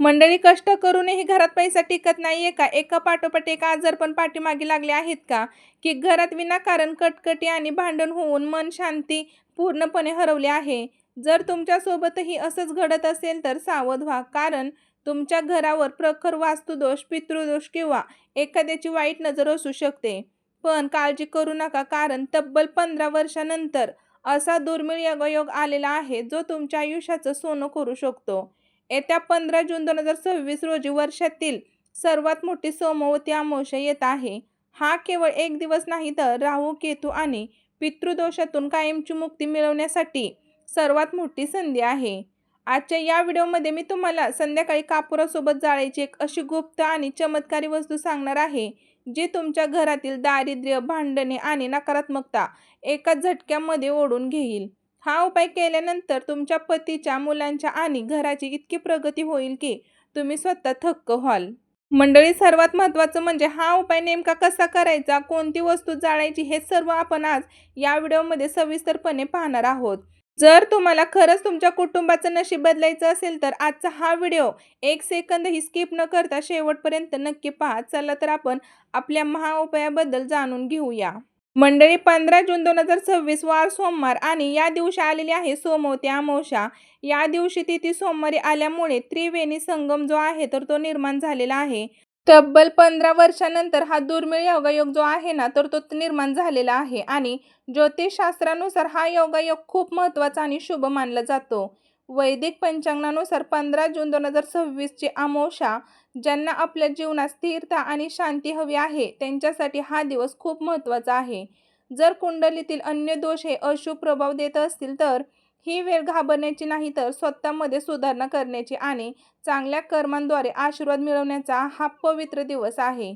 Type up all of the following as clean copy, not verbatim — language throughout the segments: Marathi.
मंडळी, कष्ट करूनही घरात पैसा टिकत नाहीये का? एका पाठोपाठ एक आजारपण पाठीमागे लागले आहेत का? की घरात विनाकारण कटकटी आणि भांडण होऊन मन शांती पूर्णपणे हरवली आहे? जर तुमच्यासोबतही असंच घडत असेल तर सावध व्हा, कारण तुमच्या घरावर प्रखर वास्तुदोष, पितृदोष किंवा एखाद्याची वाईट नजर असू शकते. पण काळजी करू नका, कारण तब्बल 15 वर्षानंतर असा दुर्मिळ योगायोग आलेला आहे जो तुमच्या आयुष्याचं सोनं करू शकतो. येत्या 15 जून 2026 रोजी वर्षातील सर्वात मोठी सोमवती अमावस्या येत आहे. हा केवळ एक दिवस नाही, तर राहू, केतू आणि पितृदोषातून कायमची मुक्ती मिळवण्यासाठी सर्वात मोठी संधी आहे. आजच्या या व्हिडिओमध्ये मी तुम्हाला संध्याकाळी कापुरासोबत जाळायची एक अशी गुप्त आणि चमत्कारी वस्तू सांगणार आहे, जी तुमच्या घरातील दारिद्र्य, भांडणे आणि नकारात्मकता एकाच झटक्यामध्ये ओढून घेईल. हा उपाय केल्यानंतर तुमच्या पतीच्या, मुलांच्या आणि घराची इतकी प्रगती होईल की तुम्ही स्वतः थक्क व्हाल. मंडळी, सर्वात महत्त्वाचं म्हणजे हा उपाय नेमका कसा करायचा, कोणती वस्तू जाळायची, हे सर्व आपण आज या व्हिडिओमध्ये सविस्तरपणे पाहणार आहोत. जर तुम्हाला खरंच तुमच्या कुटुंबाचं नशीब बदलायचं असेल तर आजचा हा व्हिडिओ एक सेकंदही स्किप न करता शेवटपर्यंत नक्की पहा. चला तर आपण आपल्या महाउपायाबद्दल जाणून घेऊया. मंडळी, 15 जून 2026 वार सोमवार आणि या दिवशी आलेली आहे सोमवती अमावस्या. या दिवशी तिथी सोमवारी आल्यामुळे त्रिवेणी संगम जो आहे तर तो निर्माण झालेला आहे. तब्बल 15 वर्षानंतर हा दुर्मिळ योगायोग जो आहे ना, तर तो निर्माण झालेला आहे आणि ज्योतिषशास्त्रानुसार हा योगायोग खूप महत्त्वाचा आणि शुभ मानला जातो. वैदिक पंचांगानुसार 15 जून 2026 ची अमावस्या, ज्यांना आपल्या जीवनात स्थिरता आणि शांती हवी आहे त्यांच्यासाठी हा दिवस खूप महत्त्वाचा आहे. जर कुंडलीतील अन्य दोष हे अशुभ प्रभाव देत असतील तर ही वेळ घाबरण्याची नाही, तर स्वतःमध्ये सुधारणा करण्याची आणि चांगल्या कर्मांद्वारे आशीर्वाद मिळवण्याचा हा पवित्र दिवस आहे.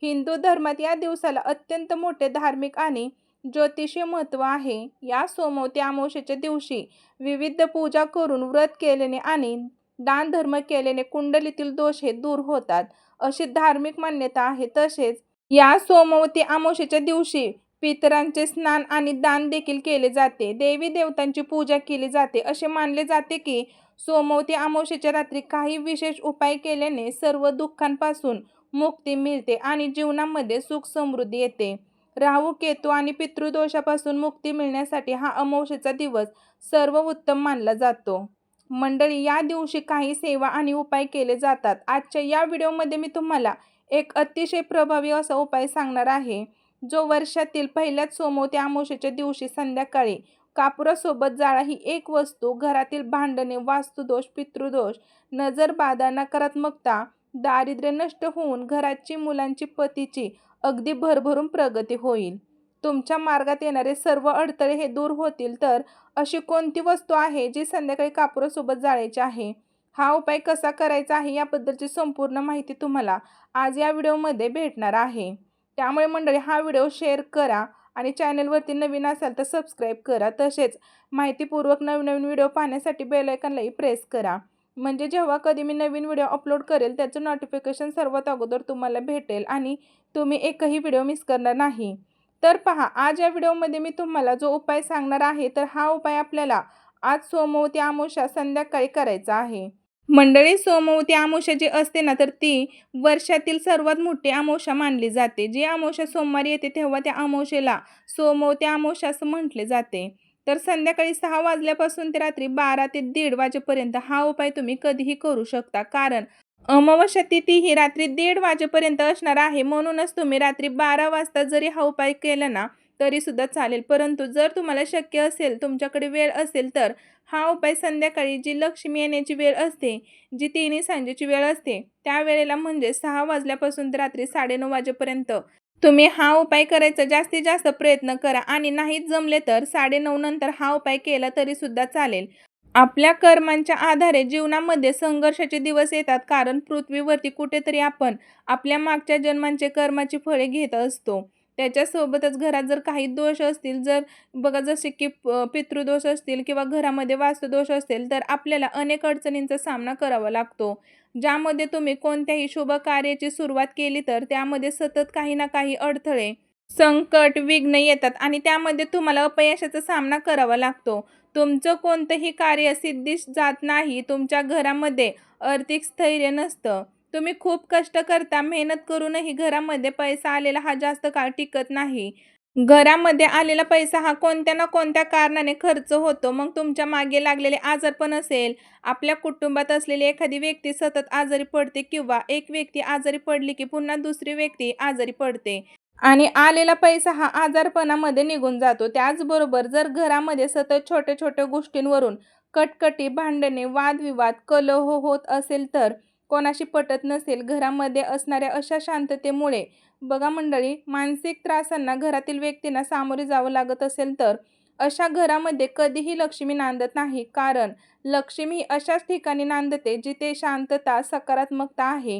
हिंदू धर्मात या दिवसाला अत्यंत मोठे धार्मिक आणि ज्योतिषीय महत्त्व आहे. या सोमवती अमावस्येच्या दिवशी विविध पूजा करून, व्रत केल्याने आणि दानधर्म केल्याने कुंडलीतील दोष हे दूर होतात, अशी धार्मिक मान्यता आहे. तसेच या सोमवती अमावस्येच्या दिवशी पितरांचे स्नान आणि दान देखील केले जाते. देवी देवतांची पूजा केली जाते. असे मानले जाते की सोमवती अमावस्येच्या रात्री काही विशेष उपाय केल्याने सर्व दुःखांपासून मुक्ती मिळते आणि जीवनामध्ये सुख समृद्धी येते. राहू, केतू आणि पितृदोषापासून मुक्ती मिळण्यासाठी हा अमावस्येचा दिवस सर्वोत्तम मानला जातो. मंडळी, या दिवशी काही सेवा आणि उपाय केले जातात. आजच्या या व्हिडिओमध्ये मी तुम्हाला एक अतिशय प्रभावी असा उपाय सांगणार आहे, जो वर्षातील पहिल्याच सोमवती अमावस्येच्या दिवशी संध्याकाळी कापुरासोबत जाळा. ही एक वस्तू घरातील भांडणे, वास्तुदोष, पितृदोष, नजरबाधा, नकारात्मकता, दारिद्र्य नष्ट होऊन घराची, मुलांची, पतीची अगदी भरभरून प्रगती होईल. तुमच्या मार्गात येणारे सर्व अडथळे हे दूर होतील. तर अशी कोणती वस्तू आहे जी संध्याकाळी कापुरासोबत जाळायची आहे? हा उपाय कसा करायचा आहे याबद्दलची संपूर्ण माहिती तुम्हाला आज या व्हिडिओमध्ये भेटणार आहे. त्यामुळे मंडळी, हा व्हिडिओ शेअर करा आणि चॅनलवरती नवीन असाल तर सबस्क्राईब करा. तसेच माहितीपूर्वक नवनवीन व्हिडिओ पाहण्यासाठी बेल आयकॉनलाही प्रेस करा, म्हणजे जेव्हा कधी मी नवीन व्हिडिओ अपलोड करेल त्याचं नोटिफिकेशन सर्वात अगोदर तुम्हाला भेटेल आणि तुम्ही एकही व्हिडिओ मिस करणार नाही. तर पहा, आज या व्हिडिओमध्ये मी तुम्हाला जो उपाय सांगणार आहे, तर हा उपाय आपल्याला आज सोमवती अमावस्या संध्याकाळी करायचा आहे. मंडळी, सोमवती अमावस्या जी असते ना, तर ती वर्षातील सर्वात मोठी अमावस्या मानली जाते. जी अमावस्या सोमवारी येते तेव्हा त्या अमावस्येला सोमवती अमावस्या असं म्हटले जाते. तर संध्याकाळी 6 वाजल्यापासून ते रात्री 12 ते 1:30 वाजेपर्यंत हा उपाय तुम्ही कधीही करू शकता, कारण अमावस्या तिथी ही रात्री 1:30 वाजेपर्यंत असणार आहे. म्हणूनच तुम्ही रात्री 12 वाजता जरी हा उपाय केला ना तरी सुद्धा चालेल. परंतु जर तुम्हाला शक्य असेल, तुमच्याकडे वेळ असेल, तर हा उपाय संध्याकाळी जी लक्ष्मी येण्याची वेळ असते, जी तिन्ही सांजेची वेळ असते, त्या वेळेला म्हणजे 6 वाजल्यापासून ते रात्री 9:30 वाजेपर्यंत तुम्ही हा उपाय करायचा जास्तीत जास्त प्रयत्न करा. आणि नाहीच जमले तर 9:30 नंतर हा उपाय केला तरी सुद्धा चालेल. आपल्या कर्मांच्या आधारे जीवनामध्ये संघर्षाचे दिवस येतात, कारण पृथ्वीवरती कुठेतरी आपण आपल्या मागच्या जन्मांचे कर्माची फळे घेत असतो. त्याच्यासोबतच घरात जर काही दोष असतील, जर बघा जसे की पितृदोष असतील किंवा घरामध्ये वास्तुदोष असतील, तर आपल्याला अनेक अडचणींचा सामना करावा लागतो. ज्यामध्ये तुम्ही कोणत्याही शुभ कार्याची सुरुवात केली तर त्यामध्ये सतत काही ना काही अडथळे संकट, विघ्न येतात आणि त्यामध्ये तुम्हाला अपयशाचा सामना करावा लागतो. तुमचं कोणतंही कार्य सिद्धीस जात नाही. तुमच्या घरामध्ये आर्थिक स्थैर्य नसतं. तुम्ही खूप कष्ट करता, मेहनत करूनही घरामध्ये पैसा आलेला हा जास्त काळ टिकत नाही. घरामध्ये आलेला पैसा हा कोणत्या ना कोणत्या कारणाने खर्च होतो. मग तुमच्या मागे लागलेले आजारपण असेल, आपल्या कुटुंबात असलेली एखादी व्यक्ती सतत आजारी पडते किंवा एक व्यक्ती आजारी पडली की पुन्हा दुसरी व्यक्ती आजारी पडते. आणि आलेला पैसा हा आजारपणामध्ये निघून जातो. त्याचबरोबर जर घरामध्ये सतत छोट्या-छोट्या गोष्टींवरून कटकटी, भांडणे, वादविवाद, कलह होत असेल तर कोणाशी पटत नसेल, घरामध्ये असणाऱ्या अशा शांततेमुळे बघा मंडळी, मानसिक त्रासांना घरातील व्यक्तींना सामोरे जावं लागत असेल तर अशा घरामध्ये कधीही लक्ष्मी नांदत नाही. कारण लक्ष्मी ही अशाच ठिकाणी नांदते जिथे शांतता, सकारात्मकता आहे.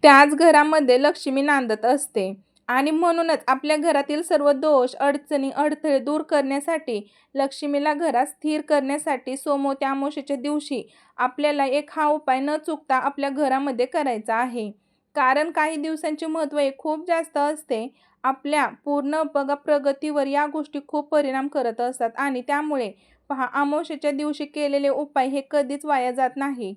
त्याच घरामध्ये लक्ष्मी नांदत असते. आणि म्हणूनच आपल्या घरातील सर्व दोष, अडचणी, अडथळे दूर करण्यासाठी, लक्ष्मीला घरात स्थिर करण्यासाठी सोमवती अमावस्येच्या दिवशी आपल्याला एक हा उपाय न चुकता आपल्या घरामध्ये करायचा आहे. कारण काही दिवसांचे महत्त्व हे खूप जास्त असते. आपल्या पूर्ण बघा प्रगतीवर या गोष्टी खूप परिणाम करत असतात आणि त्यामुळे पहा अमावस्येच्या दिवशी केलेले उपाय हे कधीच वाया जात नाही.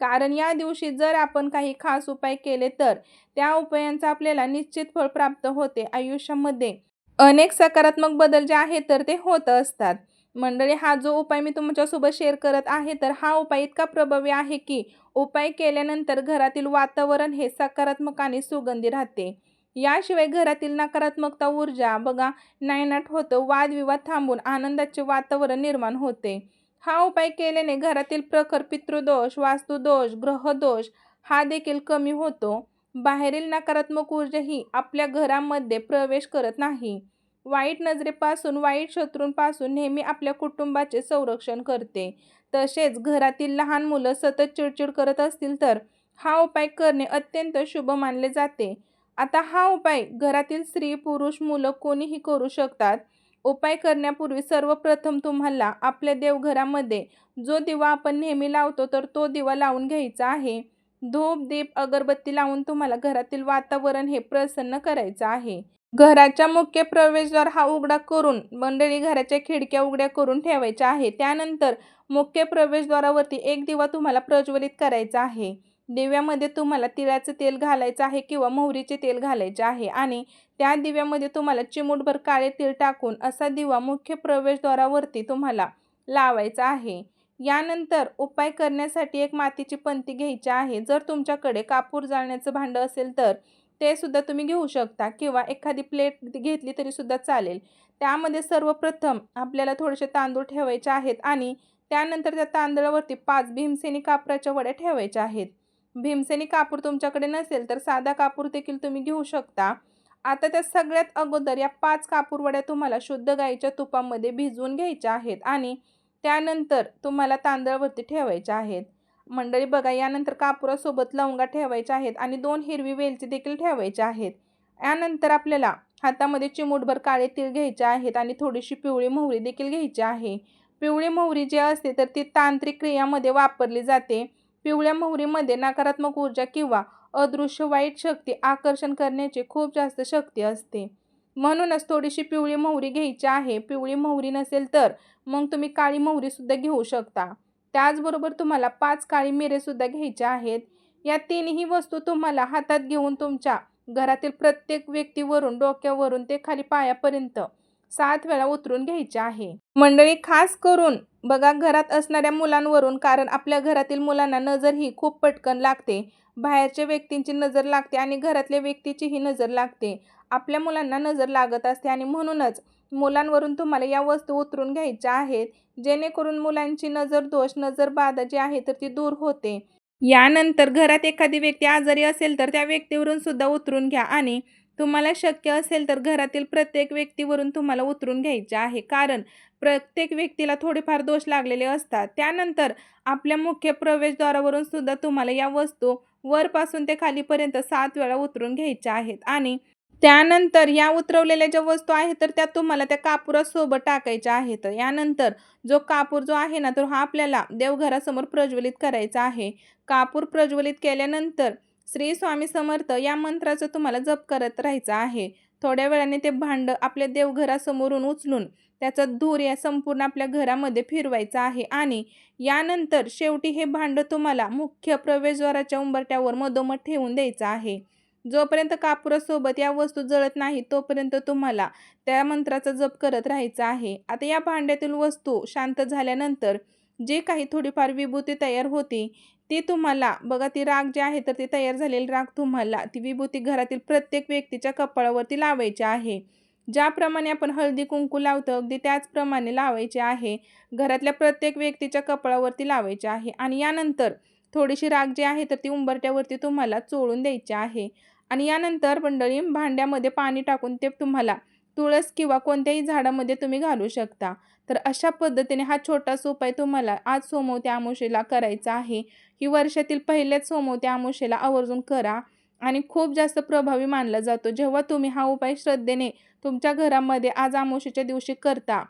कारण या दिवशी जर आपण काही खास उपाय केले तर त्या उपायांचा आपल्याला निश्चित फळ प्राप्त होते. आयुष्यामध्ये अनेक सकारात्मक बदल जे आहेत तर ते होत असतात. मंडळी, हा जो उपाय मी तुमच्यासोबत शेअर करत आहे तर हा उपाय इतका प्रभावी आहे की उपाय केल्यानंतर घरातील वातावरण हे सकारात्मक आणि सुगंधी राहते. याशिवाय घरातील नकारात्मकता ऊर्जा बघा नायनाट होतं, वादविवाद थांबून आनंदाचे वातावरण निर्माण होते. हा उपाय केल्याने घरातील प्रखर पितृदोष, वास्तुदोष, ग्रहदोष हा देखील कमी होतो. बाहेरील नकारात्मक ऊर्जा ही आपल्या घरामध्ये प्रवेश करत नाही. वाईट नजरेपासून, वाईट शत्रूंपासून नेहमी आपल्या कुटुंबाचे संरक्षण करते. तसेच घरातील लहान मुलं सतत चिडचिड करत असतील तर हा उपाय करणे अत्यंत शुभ मानले जाते. आता हा उपाय घरातील स्त्री, पुरुष, मुलं कोणीही करू शकतात. उपाय करण्यापूर्वी सर्वप्रथम तुम्हाला आपल्या देवघरामध्ये जो दिवा आपण नेहमी लावतो तर तो दिवा लावून घ्यायचा आहे. धूप, दीप, अगरबत्ती लावून तुम्हाला घरातील वातावरण हे प्रसन्न करायचं आहे. घराच्या मुख्य प्रवेशद्वार हा उघडा करून मंडळी घराच्या खिडक्या उघड्या करून ठेवायच्या आहे. त्यानंतर मुख्य प्रवेशद्वारावरती एक दिवा तुम्हाला प्रज्वलित करायचा आहे. दिव्यामध्ये तुम्हाला तिळाचं तेल घालायचं आहे किंवा मोहरीचे तेल घालायचे आहे आणि त्या दिव्यामध्ये तुम्हाला चिमूटभर काळे तीळ टाकून असा दिवा मुख्य प्रवेशद्वारावरती तुम्हाला लावायचा आहे. यानंतर उपाय करण्यासाठी एक मातीची पंती घ्यायची आहे. जर तुमच्याकडे कापूर जाळण्याचं भांडं असेल तर ते सुद्धा तुम्ही घेऊ शकता किंवा एखादी प्लेट घेतली तरी सुद्धा चालेल. त्यामध्ये सर्वप्रथम आपल्याला थोडेसे तांदूळ ठेवायचे आहेत आणि त्यानंतर त्या तांदळावरती 5 भीमसेनी कापराच्या वड्या ठेवायच्या आहेत. भीमसेनी कापूर तुमच्याकडे नसेल तर साधा कापूर देखील तुम्ही घेऊ शकता. आता त्या सगळ्यात अगोदर या 5 कापूर वड्या तुम्हाला शुद्ध गाईच्या तुपामध्ये भिजवून घ्यायच्या आहेत आणि त्यानंतर तुम्हाला तांदळावरती ठेवायच्या आहेत. मंडळी बघा, यानंतर कापुरासोबत लवंगा ठेवायच्या आहेत आणि 2 हिरवी वेलची देखील ठेवायच्या आहेत. यानंतर आपल्याला हातामध्ये चिमूटभर काळे तीळ घ्यायचे आहेत आणि थोडीशी पिवळी मोहरी देखील घ्यायची आहे. पिवळी मोहरी जी असते तर ती तांत्रिक क्रियामध्ये वापरली जाते. पिवळ्या मोहरीमध्ये नकारात्मक ऊर्जा किंवा अदृश्य वाईट शक्ती आकर्षण करण्याची खूप जास्त शक्ती असते. म्हणूनच थोडीशी पिवळी मोहरी घ्यायची आहे. पिवळी मोहरी नसेल तर मग तुम्ही काळी मोहरीसुद्धा घेऊ शकता. त्याचबरोबर तुम्हाला 5 काळी मिरेसुद्धा घ्यायच्या आहेत. या तिन्ही वस्तू तुम्हाला हातात घेऊन तुमच्या घरातील प्रत्येक व्यक्तीवरून, डोक्यावरून ते खाली पायापर्यंत 7 वेळा उतरून घ्यायचे आहे. मंडळी, खास करून बघा घरात असणाऱ्या मुलांवरून, कारण आपल्या घरातील मुलांना नजर ही खूप पटकन लागते. बाहेरच्या व्यक्तींची नजर लागते आणि घरातल्या व्यक्तीचीही नजर लागते. आपल्या मुलांना नजर लागत असते आणि म्हणूनच मुलांवरून तुम्हाला या वस्तू उतरून घ्यायच्या आहेत. जेणेकरून मुलांची नजर दोष, नजर बाधा जी आहे तर ती दूर होते. यानंतर घरात एखादी व्यक्ती आजारी असेल तर त्या व्यक्तीवरून सुद्धा उतरून घ्या आणि तुम्हाला शक्य असेल तर घरातील प्रत्येक व्यक्तीवरून तुम्हाला उतरून घ्यायचे आहे. कारण प्रत्येक व्यक्तीला थोडेफार दोष लागलेले असतात. त्यानंतर आपल्या मुख्य प्रवेशद्वारावरून सुद्धा तुम्हाला या वस्तू वरपासून ते खालीपर्यंत 7 वेळा उतरून घ्यायच्या आहेत आणि त्यानंतर या उतरवलेल्या ज्या वस्तू आहेत तर त्या तुम्हाला त्या कापुरासोबत टाकायच्या आहेत. यानंतर जो कापूर जो आहे ना तर हा आपल्याला देवघरासमोर प्रज्वलित करायचा आहे. कापूर प्रज्वलित केल्यानंतर श्री स्वामी समर्थ या मंत्राचा तुम्हाला जप करत राहायचा आहे. थोड्या वेळाने ते भांडं आपल्या देवघरासमोरून उचलून त्याचा धूर या संपूर्ण आपल्या घरामध्ये फिरवायचा आहे आणि यानंतर शेवटी हे भांडं तुम्हाला मुख्य प्रवेशद्वाराच्या उंबरठ्यावर मधोमध ठेवून द्यायचं आहे. जोपर्यंत कापुरासोबत या वस्तू जळत नाही तोपर्यंत तुम्हाला त्या मंत्राचा जप करत राहायचा आहे. आता या भांड्यातील वस्तू शांत झाल्यानंतर जे काही थोडीफार विभूती तयार होती ती तुम्हाला बघा, ती राख जी आहे तर ती तयार झालेली राख तुम्हाला ती विभूती घरातील प्रत्येक व्यक्तीच्या कपाळावरती लावायची आहे. ज्याप्रमाणे आपण हळदी कुंकू लावतो अगदी त्याचप्रमाणे लावायचे आहे. घरातल्या प्रत्येक व्यक्तीच्या कपाळावरती लावायचे आहे आणि यानंतर थोडीशी राख जी आहे तर ती उंबरठ्यावरती तुम्हाला चोळून द्यायची आहे. आणि यानंतर मंडळी भांड्यामध्ये पाणी टाकून ते तुम्हाला तुळस किंवा कोणत्याही झाडामध्ये तुम्ही घालू शकता. तर अशा पद्धतीने हा छोटासा उपाय तुम्हाला आज सोमवती अमावस्येला करायचा आहे. ही वर्षातील पहिल्याच सोमवती अमावस्येला आवर्जून करा आणि खूप जास्त प्रभावी मानला जातो. जेव्हा तुम्ही हा उपाय श्रद्धेने तुमच्या घरामध्ये आज अमावस्येच्या दिवशी करता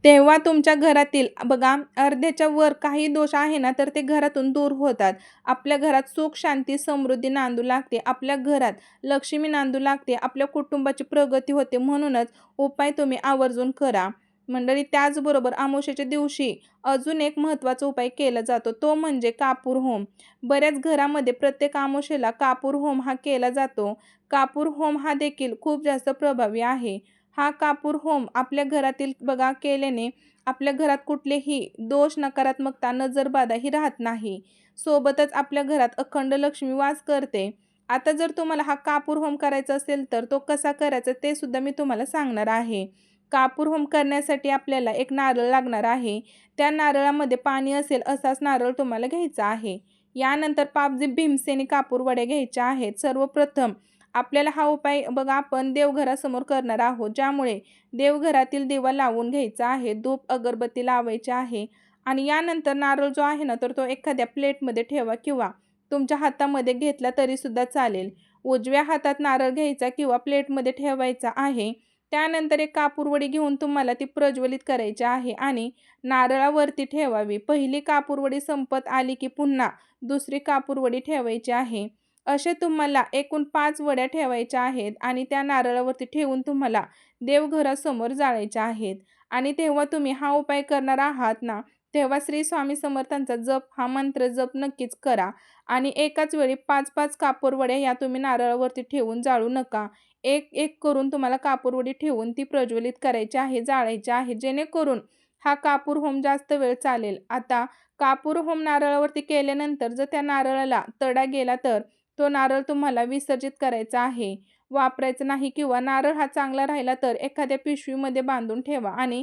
तेव्हा तुमच्या घरातील बघा अर्ध्याच्या वर काही दोष आहे ना तर ते घरातून दूर होतात. आपल्या घरात सुख शांती समृद्धी नांदू लागते. आपल्या घरात लक्ष्मी नांदू लागते. आपल्या कुटुंबाची प्रगती होते. म्हणूनच उपाय तुम्ही आवर्जून करा मंडळी. त्याचबरोबर अमावस्येच्या दिवशी अजून एक महत्त्वाचा उपाय केला जातो तो म्हणजे कापूर होम. बऱ्याच घरामध्ये प्रत्येक अमावस्येला कापूर होम हा केला जातो. कापूर होम हा देखील खूप जास्त प्रभावी आहे. हा कापूर होम आपल्या घरातील बघा केल्याने आपल्या घरात कुठलेही दोष नकारात्मकता नजरबाधा ही राहत नाही. सोबतच आपल्या घरात अखंड लक्ष्मी वास करते. आता जर तुम्हाला हा कापूर होम करायचा असेल तर तो कसा करायचा ते सुद्धा मी तुम्हाला सांगणार आहे. कापूर होम करण्यासाठी आपल्याला एक नारळ लागणार आहे. त्या नारळामध्ये पाणी असेल असाच नारळ तुम्हाला घ्यायचा आहे. यानंतर पाच भीमसेनी कापूर वड्या घ्यायच्या आहेत. सर्वप्रथम आपल्याला हा उपाय बघा आपण देवघरासमोर करणार आहोत, ज्यामुळे देवघरातील दिवा लावून घ्यायचा आहे. धूप अगरबत्ती लावायची आहे आणि यानंतर नारळ जो आहे ना तर तो एखाद्या प्लेटमध्ये ठेवा किंवा तुमच्या हातामध्ये घेतला तरी सुद्धा चालेल. उजव्या हातात नारळ घ्यायचा किंवा प्लेटमध्ये ठेवायचा आहे. त्यानंतर एक कापूरवडी घेऊन तुम्हाला ती प्रज्वलित करायची आहे आणि नारळावरती ठेवावी. पहिली कापूरवडी संपत आली की पुन्हा दुसरी कापूरवडी ठेवायची आहे. असे तुम्हाला एकूण 5 वड्या ठेवायच्या आहेत आणि त्या नारळावरती ठेवून तुम्हाला देवघरासमोर जाळायच्या आहेत. आणि तेव्हा तुम्ही हा उपाय करणार आहात ना तेव्हा श्री स्वामी समर्थांचा जप हा मंत्र जप नक्कीच करा आणि एकाच वेळी 5-5 कापूरवड्या या तुम्ही नारळावरती ठेवून जाळू नका. एक एक करून तुम्हाला कापूरवडी ठेवून ती प्रज्वलित करायची आहे, जाळायची आहे, जेणेकरून हा कापूर होम जास्त वेळ चालेल. आता कापूर होम नारळावरती केल्यानंतर जर त्या नारळाला तडा गेला तर तो नारळ तुम्हाला विसर्जित करायचा आहे, वापरायचा नाही. किंवा नारळ हा चांगला राहिला तर एखाद्या पिशवीमध्ये बांधून ठेवा आणि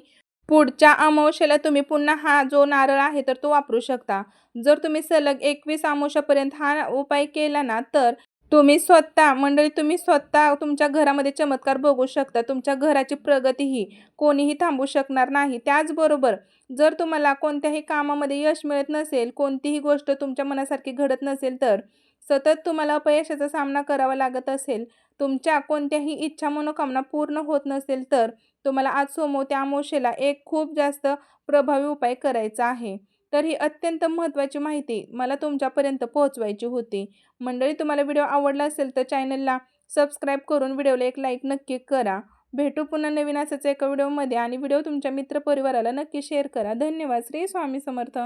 पुढच्या अमावस्येला तुम्ही पुन्हा हा जो नारळ आहे तर तो वापरू शकता. जर तुम्ही सलग 21 अमावस्यापर्यंत हा उपाय केला ना तर तुम्ही स्वतः तुमच्या घरामध्ये चमत्कार बघू शकता. तुमच्या घराची प्रगती ही कोणीही थांबवू शकणार नाही. त्याचबरोबर जर तुम्हाला कोणत्याही कामामध्ये यश मिळत नसेल, कोणतीही गोष्ट तुमच्या मनासारखी घडत नसेल, तर सतत तुम्हाला अपयशाचा सामना करावा लागत असेल, तुमच्या कोणत्याही इच्छा मनोकामना पूर्ण होत नसेल, तर तुम्हाला आज सोमवती अमावस्येला एक खूप जास्त प्रभावी उपाय करायचा आहे. तर ही अत्यंत महत्त्वाची माहिती मला तुमच्यापर्यंत पोहोचवायची होती. मंडळी, तुम्हाला व्हिडिओ आवडला असेल तर चॅनलला सबस्क्राईब करून व्हिडिओला एक लाईक नक्की करा. भेटू पुन्हा नवीन असाच एका व्हिडिओमध्ये आणि व्हिडिओ तुमच्या मित्रपरिवाराला नक्की शेअर करा. धन्यवाद. श्री स्वामी समर्थ.